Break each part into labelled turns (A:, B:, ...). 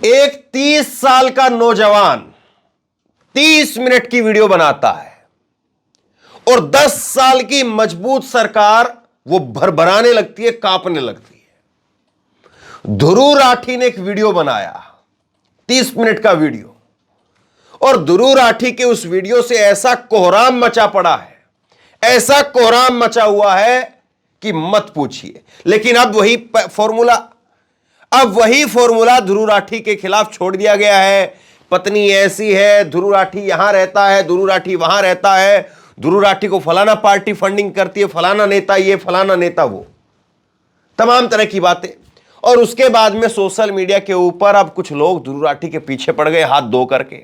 A: एक 30 साल का नौजवान 30 मिनट की वीडियो बनाता है और 10 साल की मजबूत सरकार वो भरभराने लगती है, कांपने लगती है। ध्रुव राठी ने एक वीडियो बनाया, 30 मिनट का वीडियो, और ध्रुव राठी के उस वीडियो से ऐसा कोहराम मचा पड़ा है, ऐसा कोहराम मचा हुआ है कि मत पूछिए। लेकिन अब वही फॉर्मूला ध्रुव राठी के खिलाफ छोड़ दिया गया है। पत्नी ऐसी है, ध्रुव राठी यहां रहता है, ध्रुव राठी वहां रहता है, ध्रुव राठी को फलाना पार्टी फंडिंग करती है, फलाना नेता ये, फलाना नेता वो, तमाम तरह की बातें। और उसके बाद में सोशल मीडिया के ऊपर अब कुछ लोग ध्रुव राठी के पीछे पड़ गए हाथ धो करके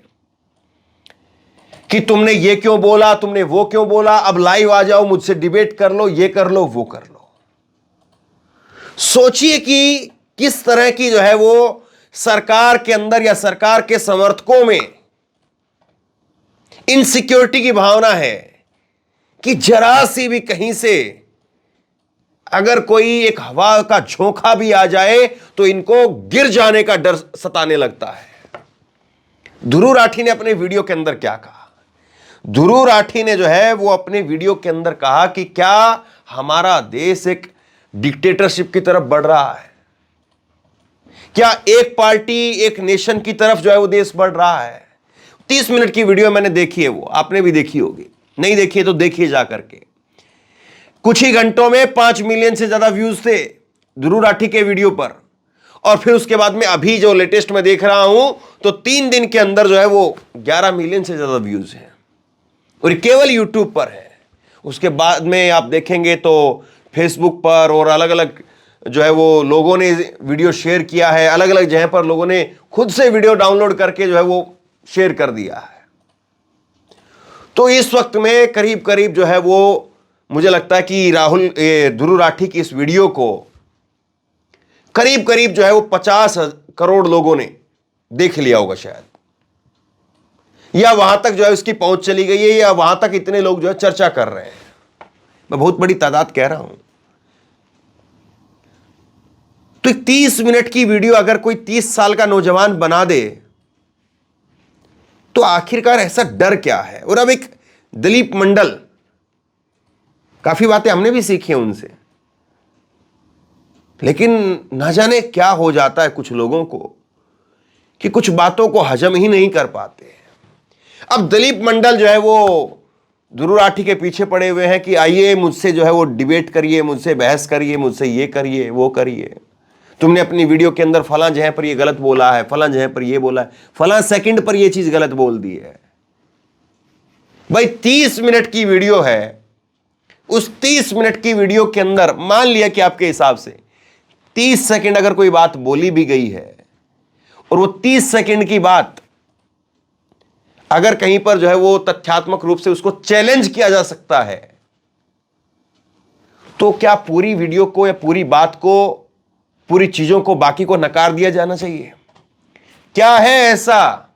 A: कि तुमने ये क्यों बोला, तुमने वो क्यों बोला, अब लाइव आ जाओ, मुझसे डिबेट कर लो, ये कर लो, वो कर लो। सोचिए कि किस तरह की जो है वो सरकार के अंदर या सरकार के समर्थकों में इनसिक्योरिटी की भावना है कि जरा सी भी कहीं से अगर कोई एक हवा का झोंका भी आ जाए तो इनको गिर जाने का डर सताने लगता है। ध्रुव राठी ने अपने वीडियो के अंदर क्या कहा? ध्रुव राठी ने जो है वो अपने वीडियो के अंदर कहा कि क्या हमारा देश एक डिक्टेटरशिप की तरफ बढ़ रहा है? क्या एक पार्टी, एक नेशन की तरफ जो है वो देश बढ़ रहा है? 30 मिनट की वीडियो मैंने देखी है, वो आपने भी देखी होगी, नहीं देखी है तो देखिए जा करके। कुछ ही घंटों में 5 मिलियन से ज्यादा व्यूज थे ध्रुव राठी के वीडियो पर, और फिर उसके बाद में अभी जो लेटेस्ट में देख रहा हूं तो 3 दिन के अंदर जो है वो 11 मिलियन से ज्यादा व्यूज हैं, और ये केवल यूट्यूब पर है। उसके बाद में आप देखेंगे तो फेसबुक पर और अलग अलग जो है वो लोगों ने वीडियो शेयर किया है, अलग अलग जगह पर लोगों ने खुद से वीडियो डाउनलोड करके जो है वो शेयर कर दिया है। तो इस वक्त में करीब करीब जो है वो मुझे लगता है कि ध्रुव राठी की इस वीडियो को करीब करीब जो है वो 50 करोड़ लोगों ने देख लिया होगा शायद, या वहां तक जो है उसकी पहुंच चली गई है, या वहां तक इतने लोग जो है चर्चा कर रहे हैं। मैं बहुत बड़ी तादाद कह रहा हूं। तो 30 मिनट की वीडियो अगर कोई 30 साल का नौजवान बना दे तो आखिरकार ऐसा डर क्या है? और अब एक दिलीप मंडल, काफी बातें हमने भी सीखी हैं उनसे, लेकिन ना जाने क्या हो जाता है कुछ लोगों को कि कुछ बातों को हजम ही नहीं कर पाते। अब दिलीप मंडल जो है वो ध्रुव राठी के पीछे पड़े हुए हैं कि आइए मुझसे जो है वो डिबेट करिए, मुझसे बहस करिए, मुझसे ये करिए, वो करिए, तुमने अपनी वीडियो के अंदर फलां जगह पर ये गलत बोला है, फलां जगह पर ये बोला है, फलां सेकंड पर ये चीज गलत बोल दी है। भाई 30 मिनट की वीडियो है, उस 30 मिनट की वीडियो के अंदर मान लिया कि आपके हिसाब से 30 सेकंड अगर कोई बात बोली भी गई है और वो 30 सेकंड की बात अगर कहीं पर जो है वो तथ्यात्मक रूप से उसको चैलेंज किया जा सकता है, तो क्या पूरी वीडियो को या पूरी बात को, पूरी चीजों को, बाकी को नकार दिया जाना चाहिए? क्या है ऐसा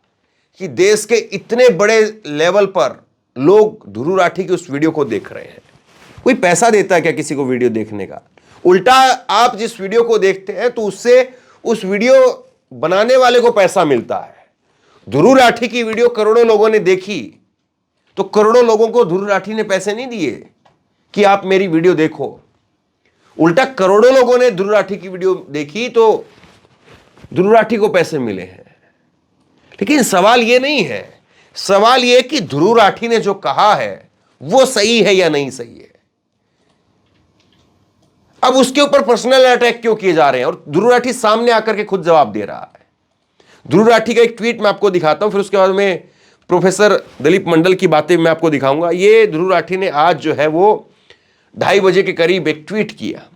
A: कि देश के इतने बड़े लेवल पर लोग ध्रुव राठी की उस वीडियो को देख रहे हैं? कोई पैसा देता है क्या किसी को वीडियो देखने का? उल्टा आप जिस वीडियो को देखते हैं तो उससे उस वीडियो बनाने वाले को पैसा मिलता है। ध्रुव राठी की वीडियो करोड़ों लोगों ने देखी तो करोड़ों लोगों को ध्रुव राठी ने पैसे नहीं दिए कि आप मेरी वीडियो देखो। उल्टा करोड़ों लोगों ने ध्रुव राठी की वीडियो देखी तो ध्रुव राठी को पैसे मिले हैं। लेकिन सवाल यह नहीं है, सवाल यह कि ध्रुव राठी ने जो कहा है वो सही है या नहीं सही है। अब उसके ऊपर पर्सनल अटैक क्यों किए जा रहे हैं? और ध्रुव राठी सामने आकर के खुद जवाब दे रहा है। ध्रुव राठी का एक ट्वीट मैं आपको दिखाता हूं, फिर उसके बाद में प्रोफेसर दिलीप मंडल की बातें मैं आपको दिखाऊंगा। ये ध्रुव राठी ने आज जो है वो 2:30 बजे के करीब एक ट्वीट किया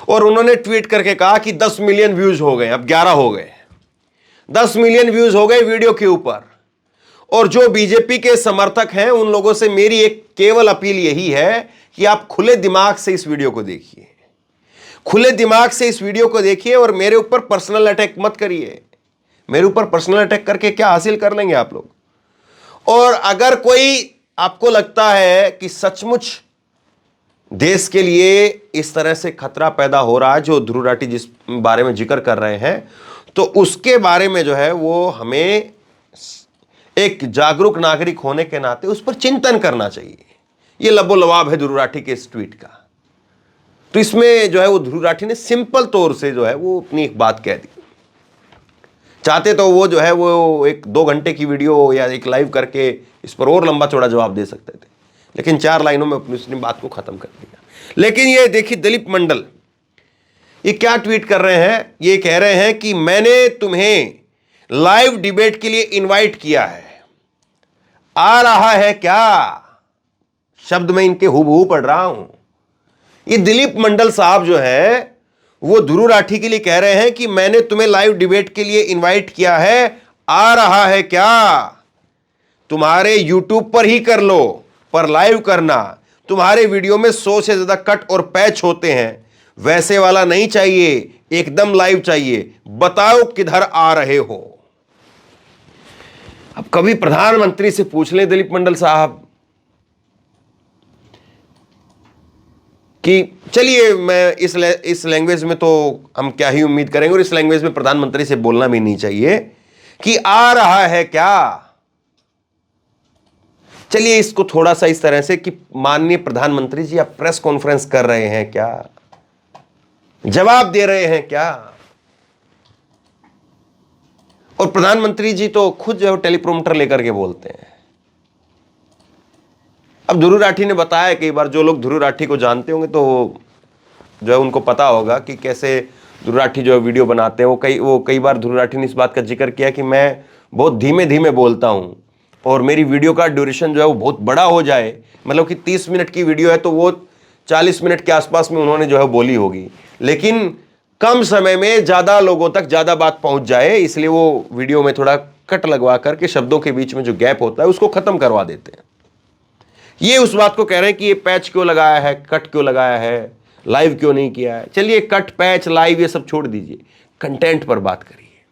A: और उन्होंने ट्वीट करके कहा कि 10 मिलियन व्यूज हो गए, अब 11 हो गए, 10 मिलियन व्यूज हो गए वीडियो के ऊपर। और जो बीजेपी के समर्थक हैं उन लोगों से मेरी एक केवल अपील यही है कि आप खुले दिमाग से इस वीडियो को देखिए, खुले दिमाग से इस वीडियो को देखिए और मेरे ऊपर पर्सनल अटैक मत करिए। मेरे ऊपर पर्सनल अटैक करके क्या हासिल कर लेंगे आप लोग? और अगर कोई आपको लगता है कि सचमुच देश के लिए इस तरह से खतरा पैदा हो रहा है जो ध्रुव राठी जिस बारे में जिक्र कर रहे हैं, तो उसके बारे में जो है वो हमें एक जागरूक नागरिक होने के नाते उस पर चिंतन करना चाहिए। ये लबो लवाब है ध्रुव राठी के इस ट्वीट का। तो इसमें जो है वो ध्रुव राठी ने सिंपल तौर से जो है वो अपनी एक बात कह दी। चाहते तो वो जो है वो एक 2 घंटे की वीडियो या एक लाइव करके इस पर और लंबा चौड़ा जवाब दे सकते थे, लेकिन 4 लाइनों में अपनी उसने बात को खत्म कर दिया। लेकिन ये देखिए दिलीप मंडल ये क्या ट्वीट कर रहे हैं। ये कह रहे हैं कि मैंने तुम्हें लाइव डिबेट के लिए इनवाइट किया है, आ रहा है क्या? शब्द में इनके हूबहू पढ़ रहा हूं। ये दिलीप मंडल साहब जो है वो ध्रुव राठी के लिए कह रहे हैं कि मैंने तुम्हें लाइव डिबेट के लिए इनवाइट किया है, आ रहा है क्या? तुम्हारे यूट्यूब पर ही कर लो, पर लाइव करना। तुम्हारे वीडियो में 100 से ज्यादा कट और पैच होते हैं, वैसे वाला नहीं चाहिए, एकदम लाइव चाहिए। बताओ किधर आ रहे हो? अब कभी प्रधानमंत्री से पूछ लें दिलीप मंडल साहब कि चलिए मैं इस लैंग्वेज में तो हम क्या ही उम्मीद करेंगे, और इस लैंग्वेज में प्रधानमंत्री से बोलना भी नहीं चाहिए कि आ रहा है क्या। चलिए इसको थोड़ा सा इस तरह से कि माननीय प्रधानमंत्री जी आप प्रेस कॉन्फ्रेंस कर रहे हैं क्या, जवाब दे रहे हैं क्या? और प्रधानमंत्री जी तो खुद जो है टेलीप्रोम्प्टर लेकर के बोलते हैं। अब ध्रुव राठी ने बताया कई बार, जो लोग ध्रुव राठी को जानते होंगे तो जो है उनको पता होगा कि कैसे ध्रुव राठी जो वीडियो बनाते हैं। वो कई बार ध्रुव राठी ने इस बात का जिक्र किया कि मैं बहुत धीमे धीमे बोलता हूं और मेरी वीडियो का ड्यूरेशन जो है वो बहुत बड़ा हो जाए, मतलब कि 30 मिनट की वीडियो है तो वो 40 मिनट के आसपास में उन्होंने जो है बोली होगी, लेकिन कम समय में ज्यादा लोगों तक ज्यादा बात पहुंच जाए, इसलिए वो वीडियो में थोड़ा कट लगवा करके शब्दों के बीच में जो गैप होता है उसको खत्म करवा देते हैं। ये उस बात को कह रहे हैं कि ये पैच क्यों लगाया है, कट क्यों लगाया है, लाइव क्यों नहीं किया है। चलिए कट पैच लाइव ये सब छोड़ दीजिए, कंटेंट पर बात करिए।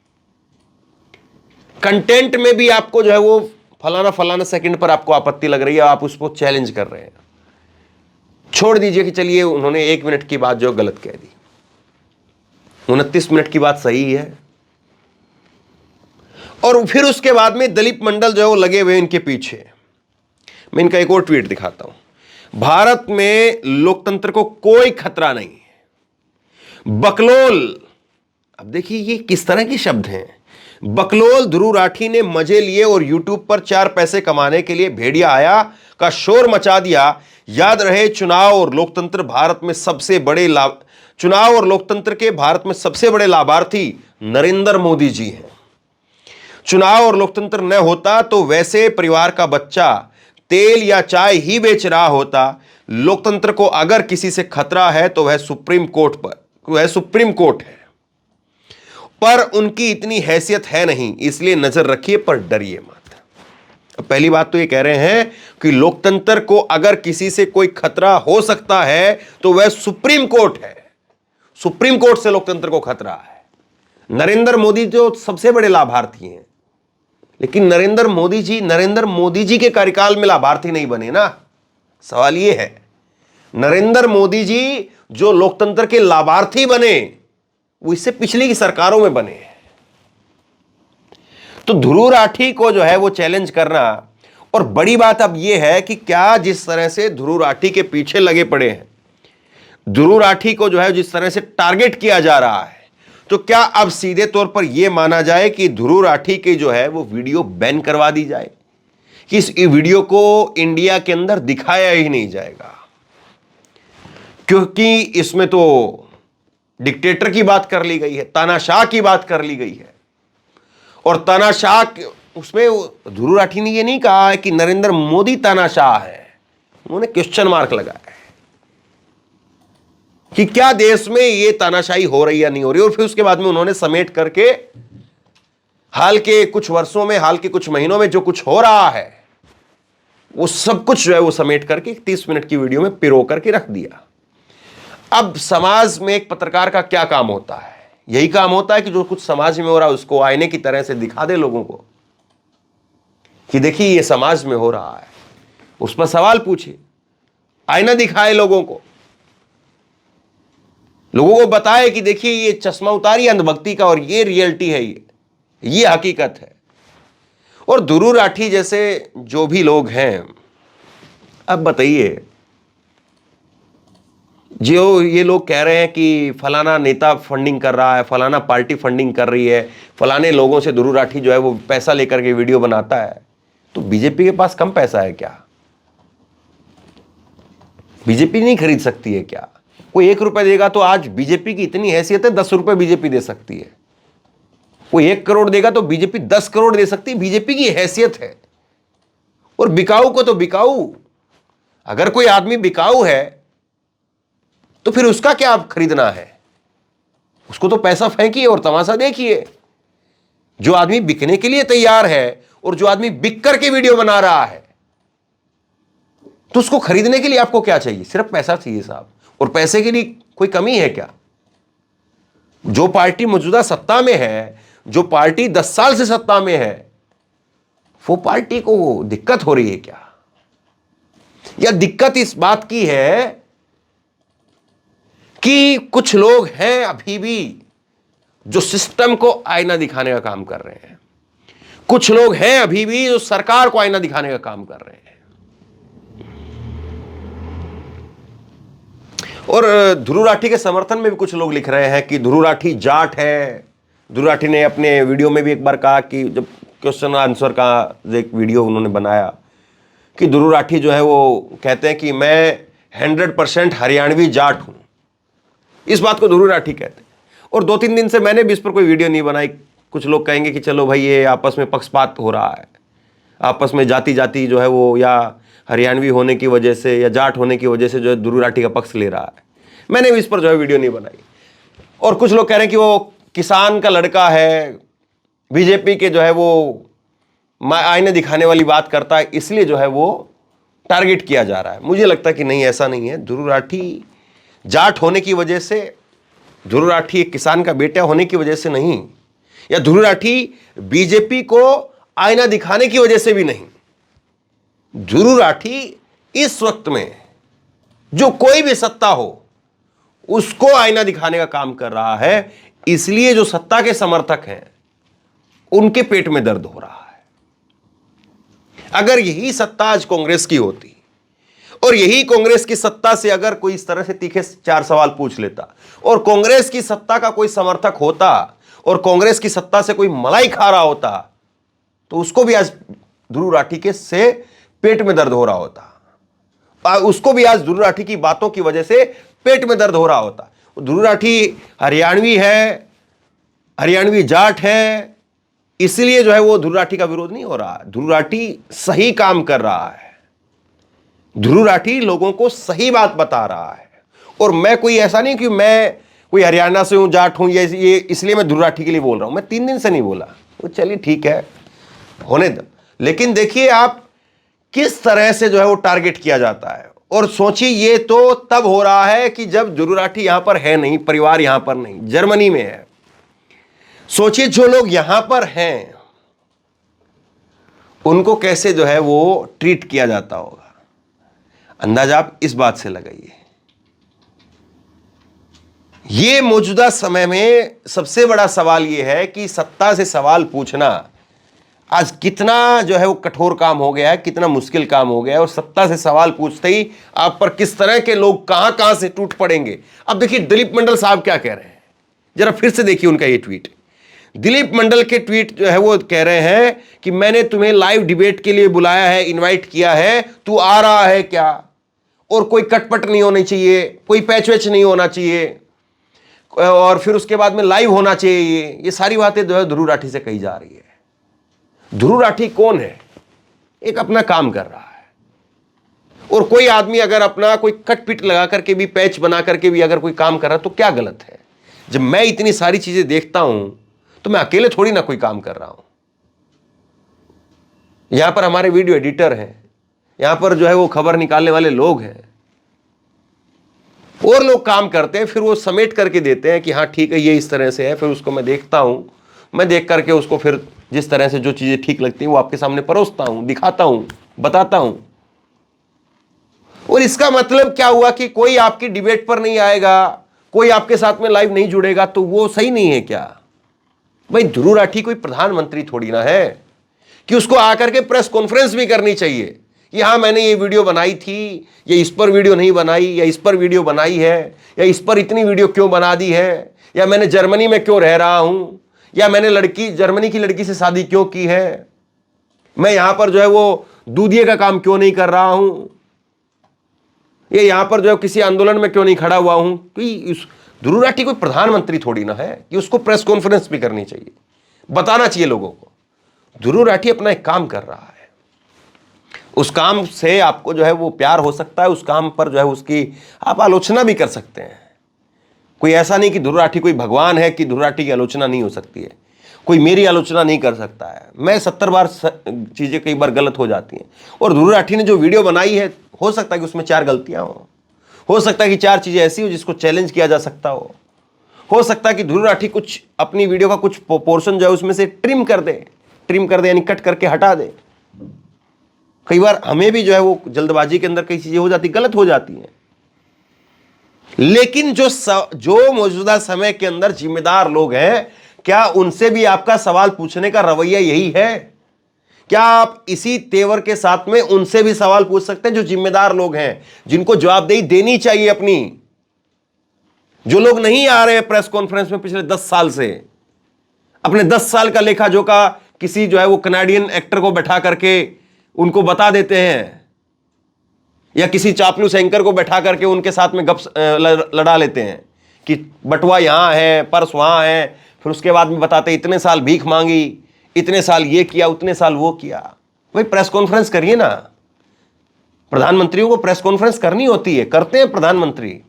A: कंटेंट में भी आपको जो है वो फलाना फलाना सेकंड पर आपको आपत्ति लग रही है, आप उसको चैलेंज कर रहे हैं। छोड़ दीजिए कि चलिए उन्होंने 1 मिनट की बात जो गलत कह दी, 29 मिनट की बात सही है। और फिर उसके बाद में दिलीप मंडल जो है वो लगे हुए इनके पीछे। मैं इनका एक और ट्वीट दिखाता हूं। भारत में लोकतंत्र को कोई खतरा नहीं है। बकलोल, अब देखिए ये किस तरह के शब्द हैं। बकलोल ध्रुव राठी ने मजे लिए और यूट्यूब पर 4 पैसे कमाने के लिए भेड़िया आया का शोर मचा दिया। याद रहे चुनाव और लोकतंत्र के भारत में सबसे बड़े लाभार्थी नरेंद्र मोदी जी हैं। चुनाव और लोकतंत्र न होता तो वैसे परिवार का बच्चा तेल या चाय ही बेच रहा होता। लोकतंत्र को अगर किसी से खतरा है तो वह सुप्रीम कोर्ट है, पर उनकी इतनी हैसियत है नहीं, इसलिए नजर रखिए पर डरिए मत। पहली बात तो ये कह रहे हैं कि लोकतंत्र को अगर किसी से कोई खतरा हो सकता है तो वह सुप्रीम कोर्ट है। सुप्रीम कोर्ट से लोकतंत्र को खतरा है। नरेंद्र मोदी जो सबसे बड़े लाभार्थी हैं, लेकिन नरेंद्र मोदी जी के कार्यकाल में लाभार्थी नहीं बने ना। सवाल यह है, नरेंद्र मोदी जी जो लोकतंत्र के लाभार्थी बने वो इससे पिछली की सरकारों में बने हैं। तो ध्रुव राठी को जो है वो चैलेंज करना, और बड़ी बात अब यह है कि क्या जिस तरह से ध्रुव राठी के पीछे लगे पड़े हैं, ध्रुव राठी को जो है जिस तरह से टारगेट किया जा रहा है, तो क्या अब सीधे तौर पर यह माना जाए कि ध्रुव राठी की जो है वो वीडियो बैन करवा दी जाए, कि इस वीडियो को इंडिया के अंदर दिखाया ही नहीं जाएगा, क्योंकि इसमें तो डिक्टेटर की बात कर ली गई है, तानाशाह की बात कर ली गई है। और तानाशाह उसमें ध्रुव राठी ने यह नहीं कहा है कि नरेंद्र मोदी तानाशाह है, उन्होंने क्वेश्चन मार्क लगाया है कि क्या देश में यह तानाशाही हो रही या नहीं हो रही। और फिर उसके बाद में उन्होंने समेट करके हाल के कुछ वर्षों में, हाल के कुछ महीनों में जो कुछ हो रहा है वो सब कुछ जो है वो समेट करके 30 मिनट की वीडियो में पिरो करके रख दिया। अब समाज में एक पत्रकार का क्या काम होता है? यही काम होता है कि जो कुछ समाज में हो रहा है उसको आईने की तरह से दिखा दे लोगों को कि देखिए ये समाज में हो रहा है, उस पर सवाल पूछे, आईना दिखाए लोगों को। लोगों को बताए कि देखिए ये चश्मा उतारी अंधभक्ति का और ये रियलिटी है, ये हकीकत है। और ध्रुव राठी जैसे जो भी लोग हैं, अब बताइए, जो ये लोग कह रहे हैं कि फलाना नेता फंडिंग कर रहा है, फलाना पार्टी फंडिंग कर रही है, फलाने लोगों से ध्रुव राठी जो है वो पैसा लेकर के वीडियो बनाता है, तो बीजेपी के पास कम पैसा है क्या? बीजेपी नहीं खरीद सकती है क्या? कोई 1 रुपए देगा तो आज बीजेपी की इतनी हैसियत है, 10 रुपए बीजेपी दे सकती है। कोई 1 करोड़ देगा तो बीजेपी 10 करोड़ दे सकती है। बीजेपी की हैसियत है। और बिकाऊ को तो बिकाऊ, अगर कोई आदमी बिकाऊ है तो फिर उसका क्या आप खरीदना है? उसको तो पैसा फेंकिए और तमाशा देखिए। जो आदमी बिकने के लिए तैयार है और जो आदमी बिक करके वीडियो बना रहा है, तो उसको खरीदने के लिए आपको क्या चाहिए? सिर्फ पैसा चाहिए साहब। और पैसे के लिए कोई कमी है क्या? जो पार्टी मौजूदा सत्ता में है, जो पार्टी 10 साल से सत्ता में है, वो पार्टी को दिक्कत हो रही है क्या? या दिक्कत इस बात की है कि कुछ लोग हैं अभी भी जो सिस्टम को आईना दिखाने का काम कर रहे हैं। कुछ लोग हैं अभी भी जो सरकार को आईना दिखाने का काम कर रहे हैं। और ध्रुव राठी के समर्थन में भी कुछ लोग लिख रहे हैं कि ध्रुव राठी जाट है। ध्रुव राठी ने अपने वीडियो में भी एक बार कहा कि जब क्वेश्चन आंसर का एक वीडियो उन्होंने बनाया कि ध्रुव राठी जो है वो कहते हैं कि मैं 100% हरियाणवी जाट हूं। इस बात को ध्रुव राठी कहते हैं। और 2-3 दिन से मैंने भी इस पर कोई वीडियो नहीं बनाई। कुछ लोग कहेंगे कि चलो भाई ये आपस में पक्षपात हो रहा है, आपस में जाति जाति जो है वो या हरियाणवी होने की वजह से या जाट होने की वजह से जो है ध्रुव राठी का पक्ष ले रहा है। मैंने भी इस पर जो है वीडियो नहीं बनाई। और कुछ लोग कह रहे हैं कि वो किसान का लड़का है, बीजेपी के जो है वो आईने दिखाने वाली बात करता है, इसलिए जो है वो टारगेट किया जा रहा है। मुझे लगता है कि नहीं, ऐसा नहीं है। ध्रुव राठी जाट होने की वजह से, ध्रुव राठी एक किसान का बेटा होने की वजह से नहीं, या ध्रुव राठी बीजेपी को आईना दिखाने की वजह से भी नहीं। ध्रुव राठी इस वक्त में जो कोई भी सत्ता हो उसको आईना दिखाने का काम कर रहा है, इसलिए जो सत्ता के समर्थक हैं उनके पेट में दर्द हो रहा है। अगर यही सत्ता आज कांग्रेस की होती और यही कांग्रेस की सत्ता से अगर कोई इस तरह से तीखे 4 सवाल पूछ लेता और कांग्रेस की सत्ता का कोई समर्थक होता और कांग्रेस की सत्ता से कोई मलाई खा रहा होता, तो उसको भी आज ध्रुव राठी के से पेट में दर्द हो रहा होता। उसको भी आज ध्रुव राठी की बातों की वजह से पेट में दर्द हो रहा होता। ध्रुव राठी हरियाणवी है, हरियाणवी जाट है, इसलिए जो है वो ध्रुव राठी का विरोध नहीं हो रहा। ध्रुव राठी सही काम कर रहा है। ध्रुव राठी लोगों को सही बात बता रहा है। और मैं कोई ऐसा नहीं कि मैं कोई हरियाणा से हूं, जाट हूं, ये इसलिए मैं ध्रुव राठी के लिए बोल रहा हूं। मैं 3 दिन से नहीं बोला, तो चलिए ठीक है, होने दो। लेकिन देखिए आप किस तरह से जो है वो टारगेट किया जाता है। और सोचिए ये तो तब हो रहा है कि जब ध्रुव राठी यहां पर है नहीं, परिवार यहां पर नहीं, जर्मनी में है। सोचिए जो लोग यहां पर हैं उनको कैसे जो है वो ट्रीट किया जाता होगा। अंदाजा आप इस बात से लगाइए। ये मौजूदा समय में सबसे बड़ा सवाल यह है कि सत्ता से सवाल पूछना आज कितना जो है वो कठोर काम हो गया है, कितना मुश्किल काम हो गया है। और सत्ता से सवाल पूछते ही आप पर किस तरह के लोग कहां से टूट पड़ेंगे। अब देखिए दिलीप मंडल साहब क्या कह रहे हैं, जरा फिर से देखिए उनका ये ट्वीट। दिलीप मंडल के ट्वीट जो है वो कह रहे हैं कि मैंने तुम्हें लाइव डिबेट के लिए बुलाया है, इनवाइट किया है, तू आ रहा है क्या? और कोई कटपट नहीं होनी चाहिए, कोई पैच वैच नहीं होना चाहिए, और फिर उसके बाद में लाइव होना चाहिए। ये सारी बातें जो है ध्रुव राठी से कही जा रही है। ध्रुव राठी कौन है? एक अपना काम कर रहा है। और कोई आदमी अगर अपना कोई कटपिट लगा करके भी, पैच बना करके भी अगर कोई काम कर रहा है तो क्या गलत है? जब मैं इतनी सारी चीजें देखता हूं तो मैं अकेले थोड़ी ना कोई काम कर रहा हूं। यहां पर हमारे वीडियो एडिटर हैं, यहां पर जो है वो खबर निकालने वाले लोग हैं, और लोग काम करते हैं, फिर वो समेट करके देते हैं कि हाँ ठीक है ये इस तरह से है। फिर उसको मैं देखता हूं, मैं देख करके उसको फिर जिस तरह से जो चीजें ठीक लगती हैं वो आपके सामने परोसता हूं, दिखाता हूं, बताता हूं। और इसका मतलब क्या हुआ कि कोई आपकी डिबेट पर नहीं आएगा, कोई आपके साथ में लाइव नहीं जुड़ेगा तो वो सही नहीं है क्या? भाई ध्रुव राठी कोई प्रधानमंत्री थोड़ी ना है कि उसको आकर के प्रेस कॉन्फ्रेंस भी करनी चाहिए कि हाँ मैंने ये वीडियो बनाई थी, ये इस पर वीडियो नहीं बनाई, या इस पर वीडियो बनाई है, या इस पर इतनी वीडियो क्यों बना दी है, या मैंने जर्मनी में क्यों रह रहा हूं, या मैंने जर्मनी की लड़की से शादी क्यों की है, मैं यहां पर जो है वो दूधिये का काम क्यों नहीं कर रहा हूं, ये यहां पर जो है किसी आंदोलन में क्यों नहीं खड़ा हुआ हूं। कि ध्रुव राठी कोई प्रधानमंत्री थोड़ी ना है कि उसको प्रेस कॉन्फ्रेंस भी करनी चाहिए, बताना चाहिए लोगों को। ध्रुव राठी अपना एक काम कर रहा है, उस काम से आपको जो है वो प्यार हो सकता है, उस काम पर जो है उसकी आप आलोचना भी कर सकते हैं। कोई ऐसा नहीं कि ध्रुव राठी कोई भगवान है कि ध्रुव राठी की आलोचना नहीं हो सकती है, कोई मेरी आलोचना नहीं कर सकता है। मैं 70 बार चीजें कई बार गलत हो जाती हैं, और ध्रुव राठी ने जो वीडियो बनाई है हो सकता है कि उसमें 4 गलतियां हो सकता है कि 4 चीजें ऐसी हो जिसको चैलेंज किया जा सकता हो सकता है कि ध्रुव राठी कुछ अपनी वीडियो का कुछ पोर्शन जो है उसमें से ट्रिम कर दे यानी कट करके हटा दे। कई बार हमें भी जो है वो जल्दबाजी के अंदर कई चीजें हो जाती, गलत हो जाती हैं, लेकिन जो मौजूदा समय के अंदर जिम्मेदार लोग हैं, क्या उनसे भी आपका सवाल पूछने का रवैया यही है? क्या आप इसी तेवर के साथ में उनसे भी सवाल पूछ सकते हैं जो जिम्मेदार लोग हैं, जिनको जवाबदेही देनी चाहिए अपनी? जो लोग नहीं आ रहे हैं प्रेस कॉन्फ्रेंस में पिछले 10 साल से, अपने 10 साल का लेखा जोखा किसी जो है वो कनाडियन एक्टर को बैठा करके उनको बता देते हैं, या किसी चापलूस एंकर को बैठा करके उनके साथ में गप लड़ा लेते हैं कि बटुआ यहां है, पर्स वहां है, फिर उसके बाद में बताते इतने साल भीख मांगी, इतने साल ये किया, उतने साल वो किया। भाई प्रेस कॉन्फ्रेंस करिए ना, प्रधानमंत्रियों को प्रेस कॉन्फ्रेंस करनी होती है, करते हैं प्रधानमंत्री।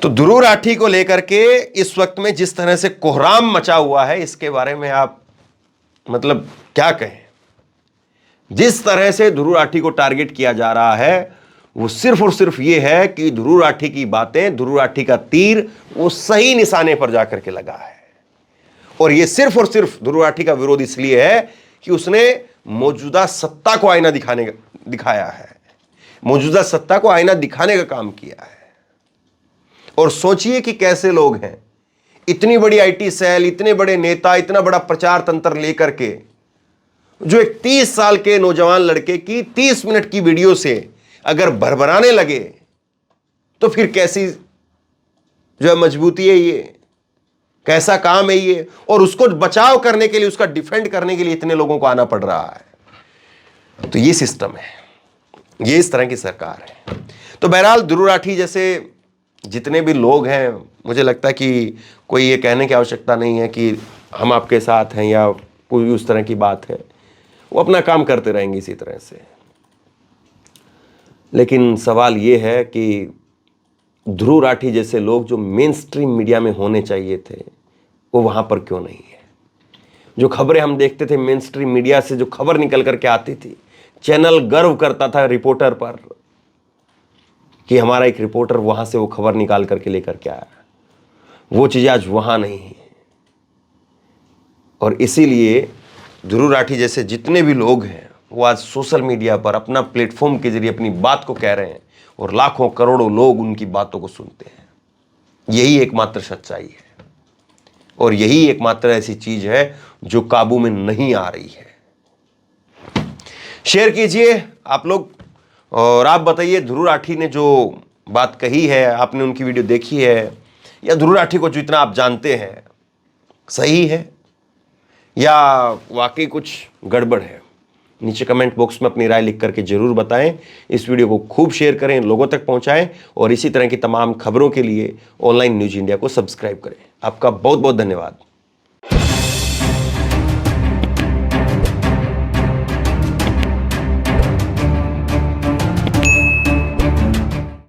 A: तो ध्रुव राठी को लेकर के इस वक्त में जिस तरह से कोहराम मचा हुआ है, इसके बारे में आप मतलब क्या कहें? जिस तरह से ध्रुव राठी को टारगेट किया जा रहा है वो सिर्फ और सिर्फ ये है कि ध्रुव राठी की बातें, ध्रुव राठी का तीर वो सही निशाने पर जाकर के लगा है। और ये सिर्फ और सिर्फ ध्रुव राठी का विरोध इसलिए है कि उसने मौजूदा सत्ता को आईना दिखाया है, मौजूदा सत्ता को आईना दिखाने का काम किया है। और सोचिए कि कैसे लोग हैं, इतनी बड़ी आईटी सेल, इतने बड़े नेता, इतना बड़ा प्रचार तंत्र लेकर के, जो एक 30 साल के नौजवान लड़के की 30 मिनट की वीडियो से अगर भरभराने लगे तो फिर कैसी जो है मजबूती है ये, कैसा काम है ये? और उसको बचाव करने के लिए, उसका डिफेंड करने के लिए इतने लोगों को आना पड़ रहा है। तो ये सिस्टम है, ये इस तरह की सरकार है। तो बहरहाल ध्रुव राठी जैसे जितने भी लोग हैं, मुझे लगता है कि कोई ये कहने की आवश्यकता नहीं है कि हम आपके साथ हैं या कोई उस तरह की बात है। वो अपना काम करते रहेंगे इसी तरह से। लेकिन सवाल ये है कि ध्रुव राठी जैसे लोग जो मेन स्ट्रीम मीडिया में होने चाहिए थे, वो वहाँ पर क्यों नहीं है? जो खबरें हम देखते थे मेन स्ट्रीम मीडिया से, जो खबर निकल करके आती थी, चैनल गर्व करता था रिपोर्टर पर कि हमारा एक रिपोर्टर वहाँ से वो खबर निकाल करके लेकर के आया, वो चीज़ें आज वहाँ नहीं है। और इसीलिए ध्रुव राठी जैसे जितने भी लोग हैं वो आज सोशल मीडिया पर अपना प्लेटफॉर्म के जरिए अपनी बात को कह रहे हैं, और लाखों करोड़ों लोग उनकी बातों को सुनते हैं। यही एकमात्र सच्चाई है, और यही एकमात्र ऐसी चीज है जो काबू में नहीं आ रही है। शेयर कीजिए आप लोग, और आप बताइए ध्रुव राठी ने जो बात कही है, आपने उनकी वीडियो देखी है, या ध्रुव राठी को जितना आप जानते हैं सही है या वाकई कुछ गड़बड़ है? नीचे कमेंट बॉक्स में अपनी राय लिख करके जरूर बताएं। इस वीडियो को खूब शेयर करें, लोगों तक पहुंचाएं, और इसी तरह की तमाम खबरों के लिए ऑनलाइन न्यूज इंडिया को सब्सक्राइब करें। आपका बहुत बहुत धन्यवाद।